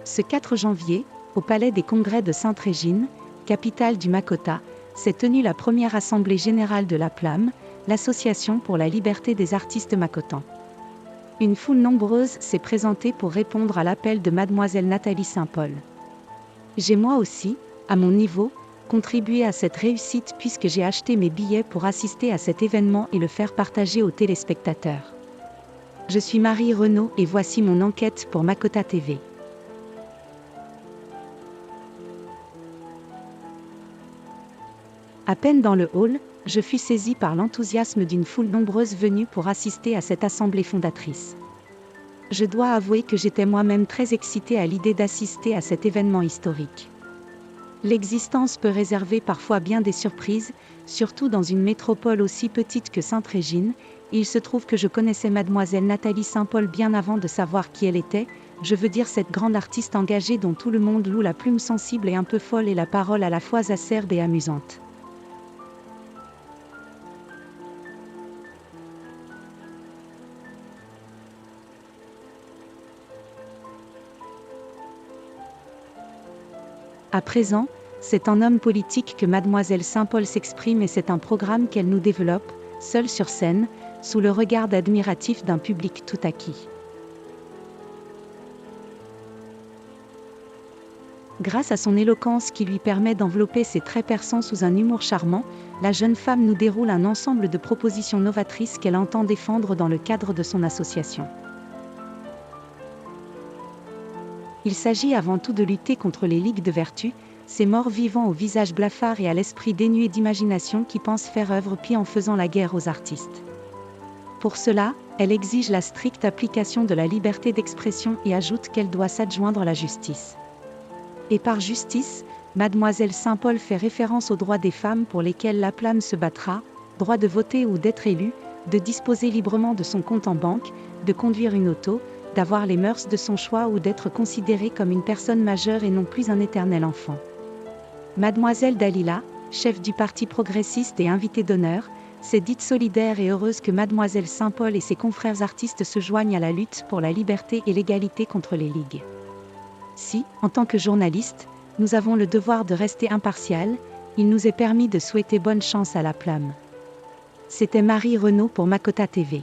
Ce 4 janvier, au Palais des Congrès de Sainte-Régine, capitale du Makota, s'est tenue la première assemblée générale de l'APLAM, l'Association pour la liberté des artistes makotans. Une foule nombreuse s'est présentée pour répondre à l'appel de mademoiselle Nathalie Saint-Paul. J'ai moi aussi, à mon niveau, contribué à cette réussite puisque j'ai acheté mes billets pour assister à cet événement et le faire partager aux téléspectateurs. Je suis Marie Renaud et voici mon enquête pour Makota TV. À peine dans le hall, je fus saisie par l'enthousiasme d'une foule nombreuse venue pour assister à cette assemblée fondatrice. Je dois avouer que j'étais moi-même très excitée à l'idée d'assister à cet événement historique. L'existence peut réserver parfois bien des surprises, surtout dans une métropole aussi petite que Sainte-Régine. Il se trouve que je connaissais mademoiselle Nathalie Saint-Paul bien avant de savoir qui elle était, je veux dire cette grande artiste engagée dont tout le monde loue la plume sensible et un peu folle et la parole à la fois acerbe et amusante. À présent, c'est en homme politique que mademoiselle Saint-Paul s'exprime et c'est un programme qu'elle nous développe, seule sur scène, sous le regard admiratif d'un public tout acquis. Grâce à son éloquence qui lui permet d'envelopper ses traits perçants sous un humour charmant, la jeune femme nous déroule un ensemble de propositions novatrices qu'elle entend défendre dans le cadre de son association. Il s'agit avant tout de lutter contre les ligues de vertu, ces morts vivants au visage blafard et à l'esprit dénué d'imagination qui pensent faire œuvre pie en faisant la guerre aux artistes. Pour cela, elle exige la stricte application de la liberté d'expression et ajoute qu'elle doit s'adjoindre la justice. Et par justice, mademoiselle Saint-Paul fait référence aux droits des femmes pour lesquels l'APLAM se battra, droit de voter ou d'être élue, de disposer librement de son compte en banque, de conduire une auto, d'avoir les mœurs de son choix ou d'être considérée comme une personne majeure et non plus un éternel enfant. Mademoiselle Dalila, chef du Parti progressiste et invitée d'honneur, s'est dite solidaire et heureuse que mademoiselle Saint-Paul et ses confrères artistes se joignent à la lutte pour la liberté et l'égalité contre les ligues. Si, en tant que journaliste, nous avons le devoir de rester impartial, il nous est permis de souhaiter bonne chance à l'APLAM. C'était Marie Renaud pour Makota TV.